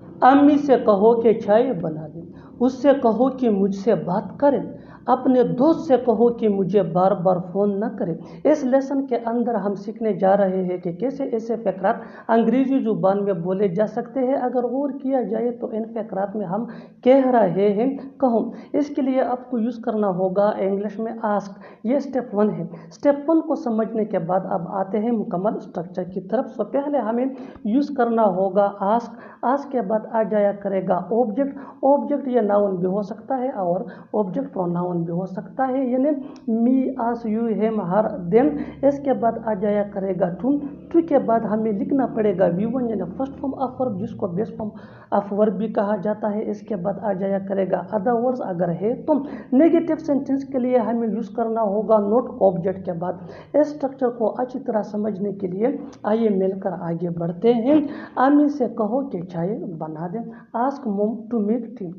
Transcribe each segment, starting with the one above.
अम्मी से कहो कि चाय बना दें, उससे कहो कि मुझसे बात करें, अपने दोस्त से कहो कि मुझे बार बार फ़ोन न करें। इस लेसन के अंदर हम सीखने जा रहे हैं कि कैसे ऐसे फ़क़रात अंग्रेज़ी ज़ुबान में बोले जा सकते हैं। अगर गौर किया जाए तो इन फ़क़रात में हम कह रहे हैं कहो, इसके लिए आपको यूज़ करना होगा इंग्लिश में आस्क। ये स्टेप 1 है। स्टेप 1 को समझने के बाद अब आते हैं मुकम्मल स्ट्रक्चर की तरफ। तो पहले हमें यूज़ करना होगा आस्क। आस्क के बाद आ जाया करेगा ऑब्जेक्ट। ऑब्जेक्ट ये नाउन भी हो सकता है और ऑब्जेक्ट प्रोनाउन भी हो सकता है, यानी मी, आस, यू, हिम, हर, देम। इसके बाद आ जाया करेगा टू के बाद हमें लिखना पड़ेगा V1 यानी फर्स्ट फॉर्म ऑफ वर्ब, जिसको बेस फॉर्म ऑफ वर्ब भी कहा जाता है। इसके बाद आ जाया करेगा अदर वर्ड्स, अगर है तो। नेगेटिव सेंटेंस के लिए हमें यूज़ करना होगा नॉट ऑब्जेक्ट के बाद। इस स्ट्रक्चर को अच्छी तरह समझने के लिए आइए मिलकर आगे बढ़ते हैं। आमी से कहो कि चाय बना दें, ask mom to make tea,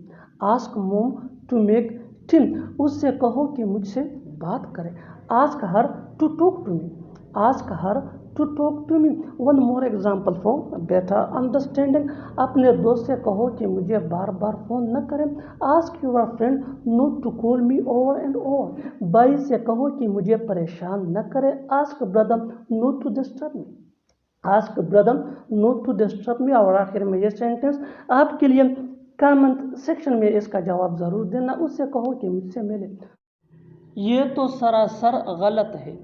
ask mom to make tea. उससे कहो कि मुझसे बात करें, ask her to talk to me, ask her to talk to me. One more example for better understanding. अपने दोस्त से कहो कि मुझे बार बार फ़ोन न करें, ask your friend not to call me over and over. भाई से कहो कि मुझे परेशान न करें, ask brother not to disturb me, ask brother not to disturb me. और आखिर में ये सेंटेंस आपके लिए कमेंट सेक्शन में इसका जवाब ज़रूर देना। उससे कहो कि मुझसे मिले। ये तो सरासर गलत है,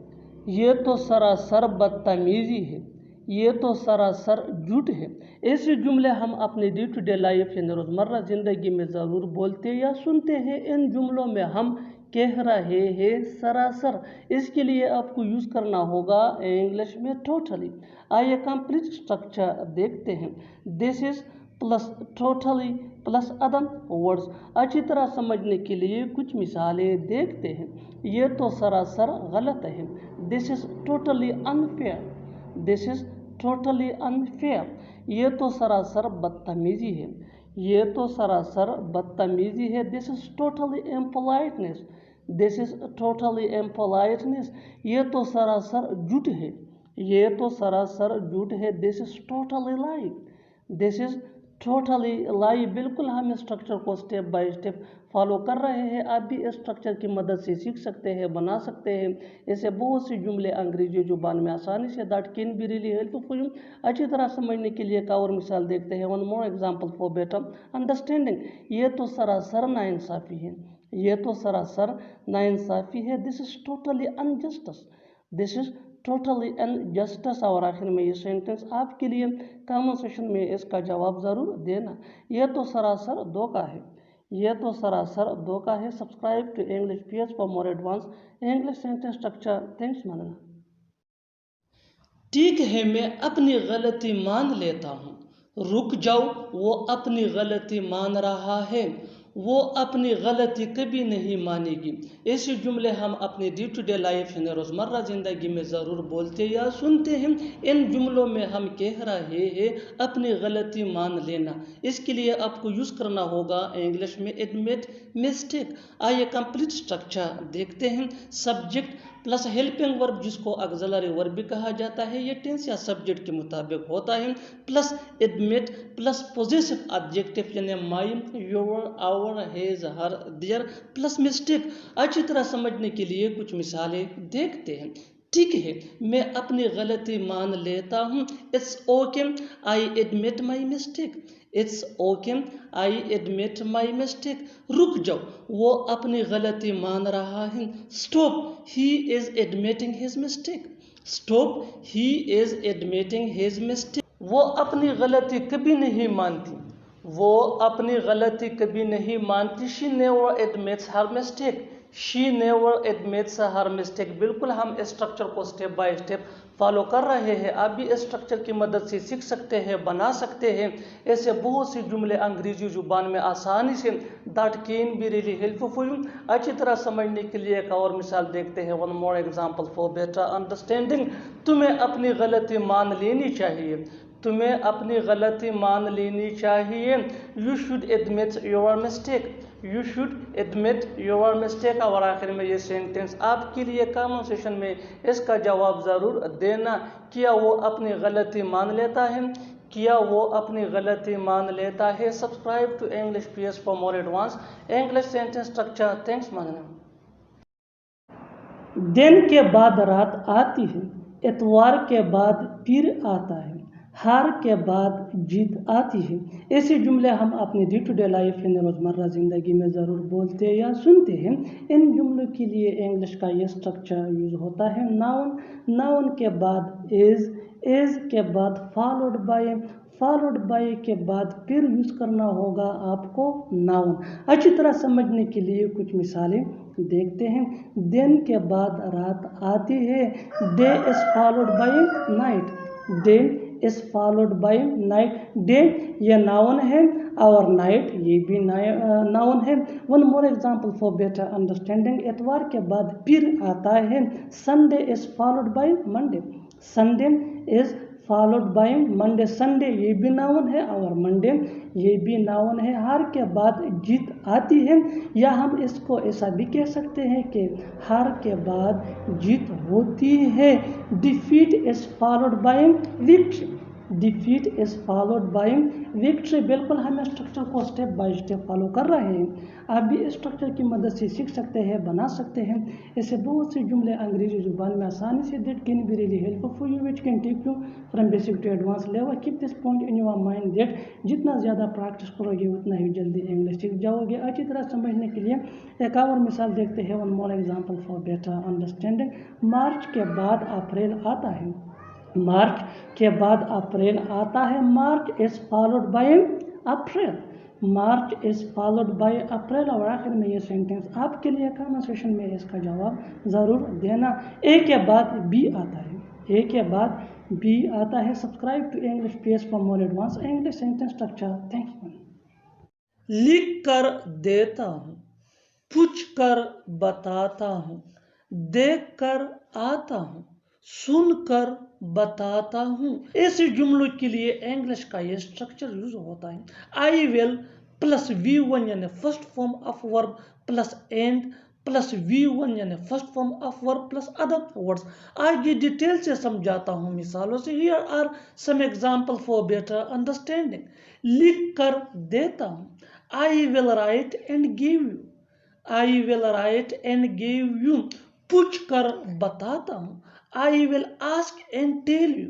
ये तो सरासर बदतमीज़ी है, ये तो सरासर झूठ है। ऐसे जुमले हम अपनी डे टू डे लाइफ यानी रोज़मर्रा ज़िंदगी में ज़रूर बोलते या सुनते हैं। इन जुमलों में हम कह रहे हैं सरासर, इसके लिए आपको यूज़ करना होगा इंग्लिश में टोटली। आइए कंप्लीट स्ट्रक्चर देखते हैं। This is plus totally plus other words. अच्छी तरह समझने के लिए कुछ मिसालें देखते हैं। ये तो सरासर गलत है, this is totally unfair, this is totally unfair. ये तो सरासर बदतमीज़ी है, ये तो सरासर बदतमीज़ी है, this is totally impoliteness, this is totally impoliteness. ये तो सरासर झूठ है, ये तो सरासर झूठ है, this is totally lie, this is totally lie. बिल्कुल हम इस स्ट्रक्चर को स्टेप बाय स्टेप फॉलो कर रहे हैं। आप भी इस स्ट्रक्चर की मदद से सीख सकते हैं, बना सकते हैं। ऐसे बहुत सी जुमले अंग्रेजी जुबान में आसानी से that can be really helpful. अच्छी तरह समझने के लिए एक और मिसाल देखते हैं। One more example for better understanding. ये तो सरासर नाइंसाफ़ी है, ये तो सरासर नाइंसाफ़ी है, this is totally injustice, this is totally injustice. और आखिर में ये सेंटेंस आपके लिए कमेंट सेक्शन में इसका जवाब ज़रूर देना। यह तो सरासर धोखा है, यह तो सरासर धोखा है। Subscribe to English PH for more advance English sentence structure. Thanks मानना। ठीक है, मैं अपनी गलती मान लेता हूँ। रुक जाओ, वो अपनी गलती मान रहा है, वो अपनी गलती कभी नहीं मानेगी। ऐसे जुमले हम अपनी डे टू डे लाइफ यानी रोज़मर्रा ज़िंदगी में ज़रूर बोलते या सुनते हैं। इन जुमलों में हम कह रहे हैं अपनी गलती मान लेना। इसके लिए आपको यूज़ करना होगा इंग्लिश में एडमिट मिस्टेक। आइए कंप्लीट स्ट्रक्चर देखते हैं। सब्जेक्ट प्लस हेल्पिंग वर्ब, जिसको ऑक्सिलरी वर्ब भी कहा जाता है, ये टेंस या सब्जेक्ट के मुताबिक होता है। Plus admit plus possessive adjective यानी my, your, our, his, her, their plus mistake. अच्छी तरह समझने के लिए कुछ मिसालें देखते हैं। ठीक है, मैं अपनी गलती मान लेता हूँ। It's okay I admit my mistake, it's okay I admit my mistake. रुक जाओ, वो अपनी गलती मान रहा है। Stop, he is admitting his mistake, stop, he is admitting his mistake. वो अपनी गलती कभी नहीं मानती, वो अपनी गलती कभी नहीं मानती। She never admits her mistake, she never admits her mistake. बिल्कुल हम इस स्ट्रक्चर को स्टेप बाय स्टेप फॉलो कर रहे हैं। आप भी इस स्ट्रक्चर की मदद से सीख सकते हैं, बना सकते हैं। ऐसे बहुत सी जुमले अंग्रेजी जुबान में आसानी से that can be really helpful. अच्छी तरह समझने के लिए एक और मिसाल देखते हैं। One more example for better understanding. तुम्हें अपनी गलती मान लेनी चाहिए, तुम्हें अपनी गलती मान लेनी चाहिए। You should admit your mistake, you should admit your mistake. और आखिर में ये सेंटेंस आपके लिए कमेंट सेक्शन में इसका जवाब ज़रूर देना। क्या वो अपनी गलती मान लेता है, किया वो अपनी गलती मान लेता है। Subscribe to English PS for more advance English sentence structure. Thanks मांगने। दिन के बाद रात आती है, इतवार के बाद पीर आता है, हार के बाद जीत आती है। ऐसे जुमले हम अपनी डे टू डे लाइफ यानी रोज़मर्रा ज़िंदगी में ज़रूर बोलते या सुनते हैं। इन जुमलों के लिए इंग्लिश का ये स्ट्रक्चर यूज़ होता है। नाउन, नाउन के बाद इज़ के बाद फॉलोड बाय के बाद फिर यूज़ करना होगा आपको नाउन। अच्छी तरह समझने के लिए कुछ मिसालें देखते हैं। दिन के बाद रात आती है, day is followed bye night, day is followed bye night. Day ये नाउन है और नाइट ये भी नाउन है। One more example for better understanding, इतवार के बाद फिर आता है, Sunday is followed by Monday, Sunday is followed by Monday. Sunday ये भी नाउन है और मंडे ये भी नाउन है। हार के बाद जीत आती है, या हम इसको ऐसा भी कह सकते हैं कि हार के बाद जीत होती है। Defeat is followed bye victory, defeat is followed bye victory. बिल्कुल हम स्ट्रक्चर को स्टेप बाय स्टेप फॉलो कर रहे हैं। आप भी इस स्ट्रक्चर की मदद से सीख सकते हैं, बना सकते हैं। ऐसे बहुत से जुमले अंग्रेजी जुबान में आसानी से that can be really helpful for you, which can take you from basic to advance level. Keep this point in your mind that जितना ज़्यादा प्रैक्टिस करोगे उतना ही जल्दी इंग्लिश सीख जाओगे। अच्छी तरह समझने के लिए एक और मिसाल देखते हैं। One more example for better understanding, March के बाद अप्रैल आता है, मार्च के बाद अप्रैल आता है। March is followed by April, March is followed by April. और आखिर में ये सेंटेंस आपके लिए कमेंट सेक्शन में इसका जवाब ज़रूर देना। ए के बाद बी आता है, ए के बाद बी आता है। Subscribe to English PS for more advance English sentence structure. Thanks. लिख कर देता हूँ, पूछ कर बताता हूँ, देख कर आता हूँ, सुनकर बताता हूँ। ऐसे जुमलों के लिए इंग्लिश का ये स्ट्रक्चर यूज होता है। आई विल प्लस V1 यानी first form of verb plus and plus V1 यानी first form of verb plus other words. आगे डिटेल से समझाता हूँ मिसालों से। Here are some example for better understanding. लिख कर देता हूँ, I will write and give you, I will write and give you. पूछ कर बताता हूँ, I will ask and tell you,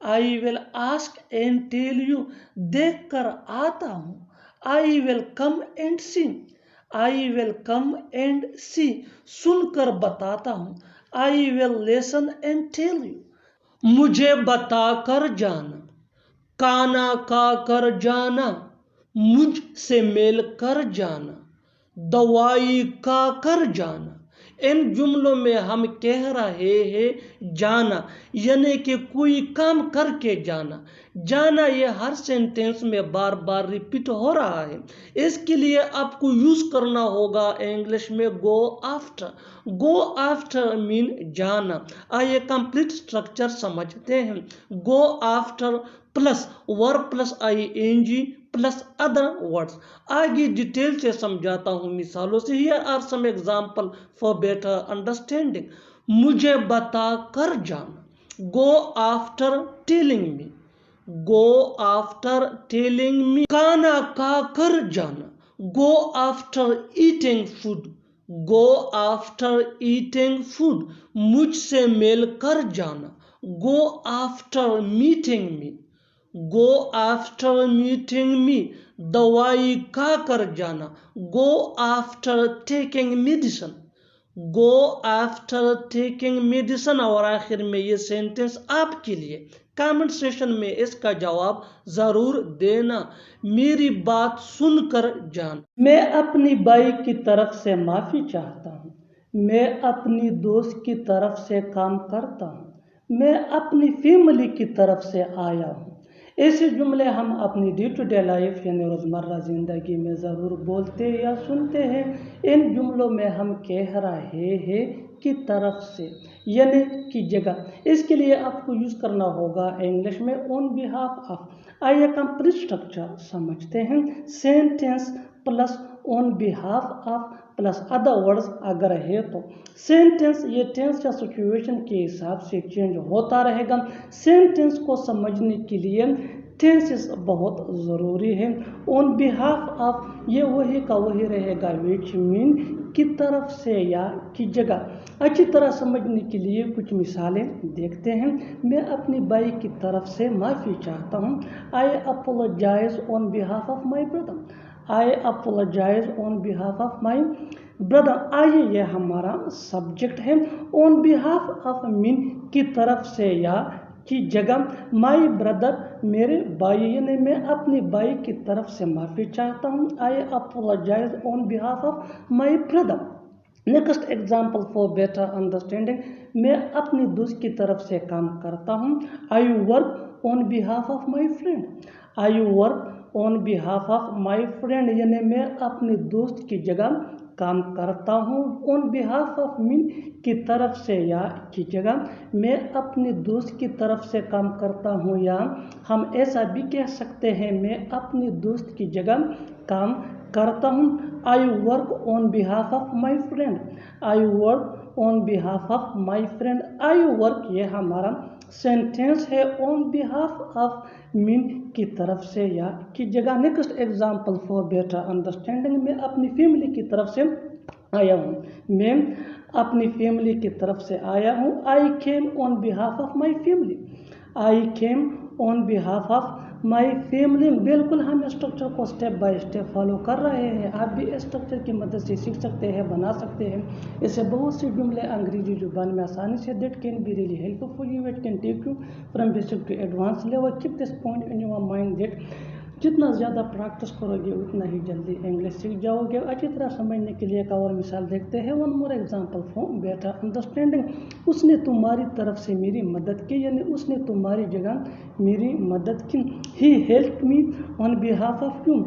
I will ask and tell you. देख कर आता हूँ, I will come and see, I will come and see. सुनकर बताता हूँ, I will listen and tell you. मुझे बता कर जाना, खाना खा कर जाना, मुझसे मिल कर जाना, दवाई खा कर जाना। इन जुमलों में हम कह रहे हैं जाना, यानी कि कोई काम करके जाना। जाना ये हर सेंटेंस में बार बार रिपीट हो रहा है। इसके लिए आपको यूज करना होगा इंग्लिश में go after. Go after mean जाना। आइए कंप्लीट स्ट्रक्चर समझते हैं। Go after plus verb plus ING plus other words. आगे डिटेल से समझाता हूँ मिसालों से। Here are some example for better understanding. मुझे बता कर जाना, go after telling me, go after telling me. खाना खा कर जाना, go after eating food, go after eating food. मुझसे मिल कर जाना, गो आफ्टर मीटिंग मी, गो आफ्टर मीटिंग मी। दवाई खा कर जाना, go after taking medicine, go after taking medicine. और आखिर में ये सेंटेंस आपके लिए कमेंट सेशन में इसका जवाब जरूर देना। मेरी बात सुनकर जान। मैं अपनी बाई की तरफ से माफी चाहता हूँ, मैं अपनी दोस्त की तरफ से काम करता हूँ, मैं अपनी फैमिली की तरफ से आया हूँ। ऐसे जुमले हम अपनी डे टू डे लाइफ यानी रोज़मर्रा ज़िंदगी में ज़रूर बोलते या सुनते हैं। इन जुमलों में हम कह रहे हैं की तरफ से यानी की जगह। इसके लिए आपको यूज़ करना होगा इंग्लिश में ऑन बिहाफ ऑफ। आइए कंप्लीट स्ट्रक्चर समझते हैं। Sentence plus on behalf of plus other words अगर है तो सेंटेंस ये टेंस या सिचुएशन के हिसाब से चेंज होता रहेगा। सेंटेंस को समझने के लिए टेंसेस बहुत ज़रूरी है। ऑन बिहाफ ऑफ ये वही का वही रहेगा विच मीन की तरफ से या की जगह। अच्छी तरह समझने के लिए कुछ मिसालें देखते हैं। मैं अपनी भाई की तरफ से माफ़ी चाहता हूँ। I apologise on behalf of my brother. I apologise on behalf of my brother. आइए ये हमारा सब्जेक्ट है। ऑन बिहाफ ऑफ मीन की तरफ से या की जगह। माई ब्रदर मेरे भाई यानी मैं अपनी भाई की तरफ से माफ़ी चाहता हूँ। I apologise on behalf of my brother. Next example for better understanding, मैं अपनी दोस्त की तरफ से काम करता हूँ। I work on behalf of my friend. I work on behalf of my friend यानी मैं अपनी दोस्त की जगह काम करता हूँ। ऑन बिहाफ ऑफ मीन की तरफ से या की जगह। मैं अपनी दोस्त की तरफ से काम करता हूँ, या हम ऐसा भी कह सकते हैं मैं अपनी दोस्त की जगह काम करता हूँ। I work on behalf of my friend. I work on behalf of my friend. I work ये हमारा सेंटेंस है। ऑन बिहाफ ऑफ मीन की तरफ से या की जगह। Next example for better understanding, मैं अपनी फैमिली की तरफ से आया हूँ। मैं अपनी फैमिली की तरफ से आया हूँ। I came on behalf of my family. I came on behalf of my family. बिल्कुल हम स्ट्रक्चर को स्टेप बाय स्टेप फॉलो कर रहे हैं। आप भी स्ट्रक्चर की मदद से सीख सकते हैं, बना सकते हैं। इससे बहुत सी जुमले अंग्रेजी जुबान में आसानी से that can be really helpful for you. It can take you from basic to advance level. Keep this point in your mind that जितना ज़्यादा प्रैक्टिस करोगे उतना ही जल्दी इंग्लिश सीख जाओगे। अच्छी तरह समझने के लिए एक और मिसाल देखते हैं। One more example for better understanding, उसने तुम्हारी तरफ से मेरी मदद की यानी उसने तुम्हारी जगह मेरी मदद की। He helped me on behalf of you.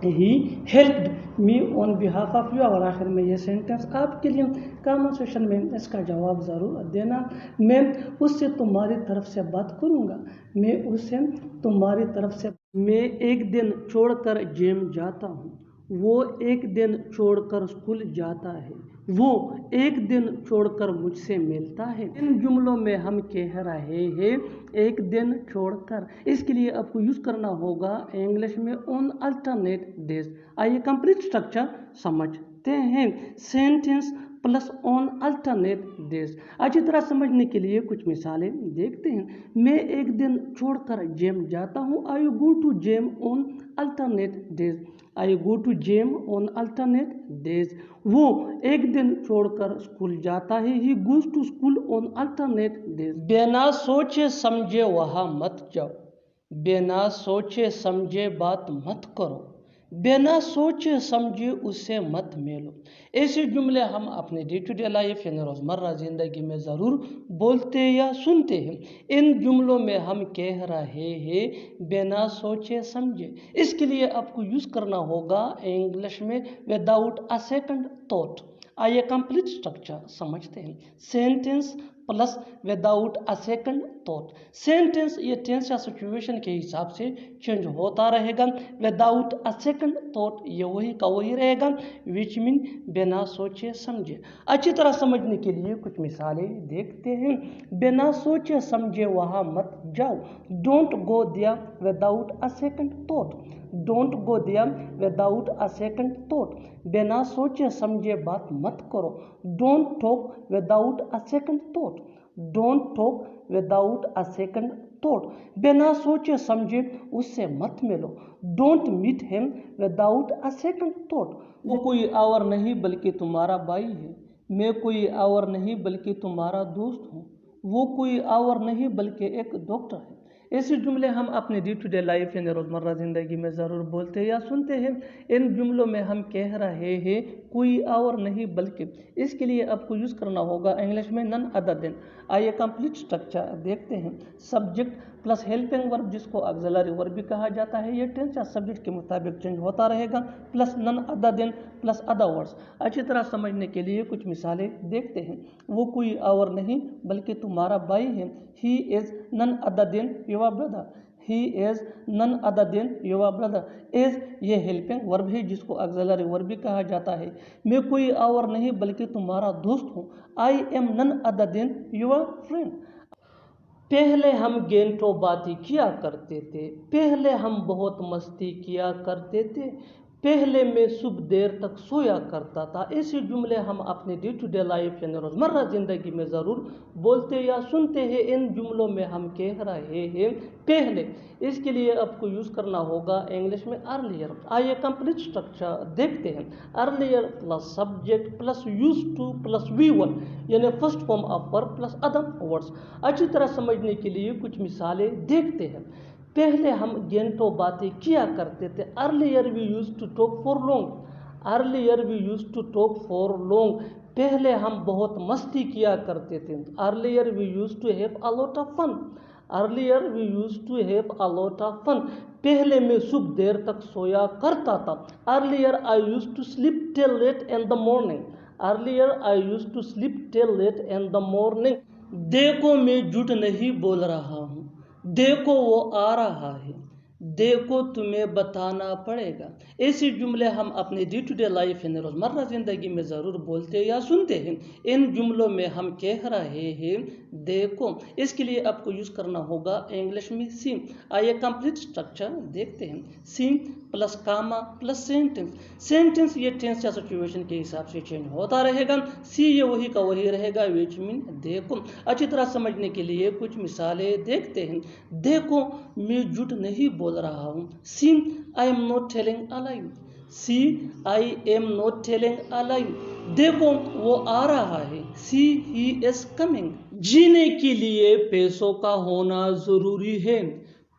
He helped me on behalf of you. और आखिर में ये सेंटेंस आपके लिए कमेंट सेक्शन में इसका जवाब ज़रूर देना। मैं उससे तुम्हारी तरफ से बात करूँगा। मैं उससे तुम्हारी तरफ से। मैं एक दिन छोड़कर जिम जाता हूँ। वो एक दिन छोड़कर स्कूल जाता है। वो एक दिन छोड़कर मुझसे मिलता है। इन जुमलों में हम कह रहे हैं एक दिन छोड़कर। इसके लिए आपको यूज़ करना होगा इंग्लिश में ऑन अल्टरनेट डेज। आइए कंप्लीट स्ट्रक्चर समझते हैं। Sentence plus on alternate days. अच्छी तरह समझने के लिए कुछ मिसालें देखते हैं। मैं एक दिन छोड़कर जिम जाता हूँ। I go to gym on alternate days. I go to gym on alternate days. वो एक दिन छोड़कर स्कूल जाता है। He goes to school on alternate days. बिना सोचे समझे वहाँ मत जाओ। बिना सोचे समझे बात मत करो। बिना सोचे समझे उससे मत मिलो। ऐसे जुमले हम अपने डे टू डे लाइफ यानी रोज़मर्रा ज़िंदगी में ज़रूर बोलते या सुनते हैं। इन जुमलों में हम कह रहे हैं बिना सोचे समझे। इसके लिए आपको यूज़ करना होगा इंग्लिश में विदाउट अ सेकंड थॉट। आइए कंप्लीट स्ट्रक्चर समझते हैं। Sentence plus without a second thought. Sentence ये टेंस या सिचुएशन के हिसाब से चेंज होता रहेगा। विदाउट अ सेकंड थॉट ये वही का वही रहेगा विच मीन बिना सोचे समझे। अच्छी तरह समझने के लिए कुछ मिसालें देखते हैं। बिना सोचे समझे वहाँ मत जाओ। Don't go there without a second thought. Don't go there without a second thought. बिना सोचे समझे बात मत करो। Don't talk without a second thought. Don't talk without a second thought. बिना सोचे समझे उससे मत मिलो। Don't meet him without a second thought. वो कोई और नहीं बल्कि तुम्हारा भाई है। मैं कोई और नहीं बल्कि तुम्हारा दोस्त हूँ। वो कोई और नहीं बल्कि एक डॉक्टर है। ऐसे जुमले हम अपने डे टू डे लाइफ यानी रोज़मर्रा ज़िंदगी में ज़रूर बोलते हैं या सुनते हैं। इन जुमलों में हम कह रहे हैं कोई और नहीं बल्कि। इसके लिए आपको यूज़ करना होगा इंग्लिश में नन अदर देन। आइए कंप्लीट स्ट्रक्चर देखते हैं। सब्जेक्ट प्लस हेल्पिंग वर्ब जिसको ऑक्सिलरी वर्ब भी कहा जाता है। ये टेंस या सब्जेक्ट के मुताबिक चेंज होता रहेगा। Plus none other than plus other words. अच्छी तरह समझने के लिए कुछ मिसालें देखते हैं। वो कोई और नहीं बल्कि तुम्हारा भाई है। He is none other than your brother. He is none other than your brother. Is ये हेल्पिंग वर्ब है जिसको ऑक्सिलरी वर्ब भी कहा जाता है। मैं कोई और नहीं बल्कि तुम्हारा दोस्त हूँ। I am none other than your friend. पहले हम घंटों बातें किया करते थे, पहले हम बहुत मस्ती किया करते थे, पहले मैं सुबह देर तक सोया करता था। ऐसे जुमले हम अपने डे टू डे लाइफ यानी रोज़मर्रा ज़िंदगी में ज़रूर बोलते या सुनते हैं। इन जुमलों में हम कह रहे हैं पहले, इसके लिए आपको यूज़ करना होगा इंग्लिश में अर्लियर। आइए कंप्लीट स्ट्रक्चर देखते हैं। Earlier plus subject plus use two plus V1 यानी first form of verb plus other words. अच्छी तरह समझने के लिए कुछ मिसालें देखते हैं। पहले हम घंटों बातें किया करते थे। Earlier we use to talk for long, earlier we use to talk for long. पहले हम बहुत मस्ती किया करते थे। Earlier we use to have a lot of fun, earlier we use to have a lot of fun. पहले मैं सुबह देर तक सोया करता था। Earlier I use to sleep till late in the morning, earlier I use to sleep till late in the morning. देखो मैं झूठ नहीं बोल रहा हूँ, देखो वो आ रहा है, देखो तुम्हें बताना पड़ेगा। ऐसे जुमले हम अपने डे टू डे लाइफ यानी रोज़मर्रा ज़िंदगी में ज़रूर बोलते या सुनते हैं। इन जुमलों में हम कह रहे हैं देखो, इसके लिए आपको यूज़ करना होगा इंग्लिश में सी। आइए कंप्लीट स्ट्रक्चर देखते हैं। सी प्लस कामा प्लस सेंटेंस। सेंटेंस ये टेंस या सिचुएशन के हिसाब से चेंज होता रहेगा। सी ये वही का वही रहेगा, विच मीन देखो। अच्छी तरह समझने के लिए कुछ मिसालें देखते हैं। देखो मैं झूठ नहीं बोल रहा हूँ। See I am not telling a lie, see I am not telling a lie. देखो वो आ रहा है, सी ही इज कमिंग। जीने के लिए पैसों का होना जरूरी है,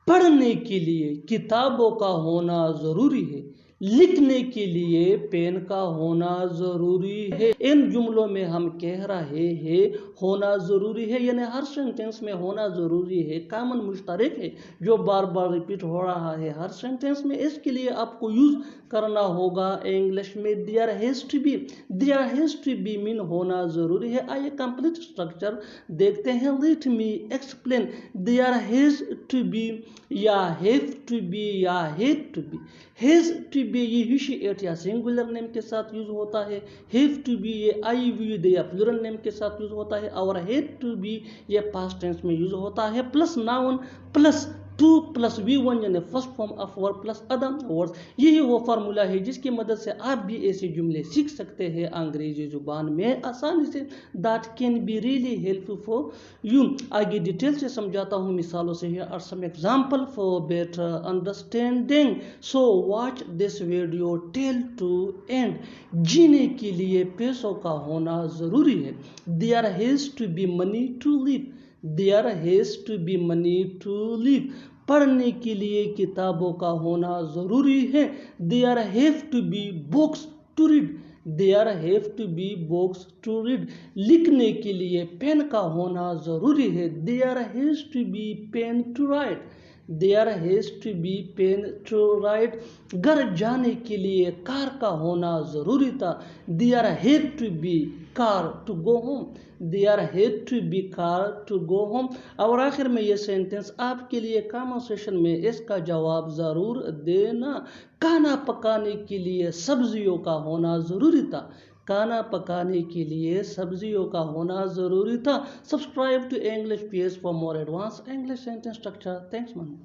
पढ़ने के लिए किताबों का होना जरूरी है, लिखने के लिए पेन का होना जरूरी है। इन जुमलों में हम कह रहे हैं होना जरूरी है, यानी हर सेंटेंस में होना जरूरी है, कॉमन मुश्तरक है जो बार बार रिपीट हो रहा है हर सेंटेंस में। इसके लिए आपको यूज करना होगा इंग्लिश में there has to be. There has to be mean होना जरूरी है। आइए कंप्लीट स्ट्रक्चर देखते हैं। Let me explain. There has to be या हैव टू बी या had to be. Has to be ये हिशिएट या सिंगुलर नेम के साथ यूज होता है। हैव टू बी ये आई वी दे या प्लूरल नेम के साथ यूज होता है। और हैड टू बी ये पास्ट टेंस में यूज होता है। Plus noun plus two plus V1 यानी first form of verb plus other words. यही वो फार्मूला है जिसकी मदद से आप भी ऐसे जुमले सीख सकते हैं अंग्रेजी जुबान में आसानी से। That can be really helpful for you. आगे डिटेल से समझाता हूँ मिसालों से। Here are some example for better understanding, so watch this video till to end. जीने के लिए पैसों का होना जरूरी है। There has to be money to live, there has to be money to live. पढ़ने के लिए किताबों का होना जरूरी है। There have to be books to read, there have to be books to read. लिखने के लिए पेन का होना जरूरी है। There has to be pen to write, there has to be pen to write. घर जाने के लिए कार का होना जरूरी था। There had to be car to go home, there had to be car to go home. और आखिर में ये सेंटेंस आपके लिए कमेंट सेक्शन में इसका जवाब ज़रूर देना। खाना पकाने के लिए सब्जियों का होना ज़रूरी था, खाना पकाने के लिए सब्जियों का होना ज़रूरी था। Subscribe to English PS for more advance English sentence structure. Thanks man.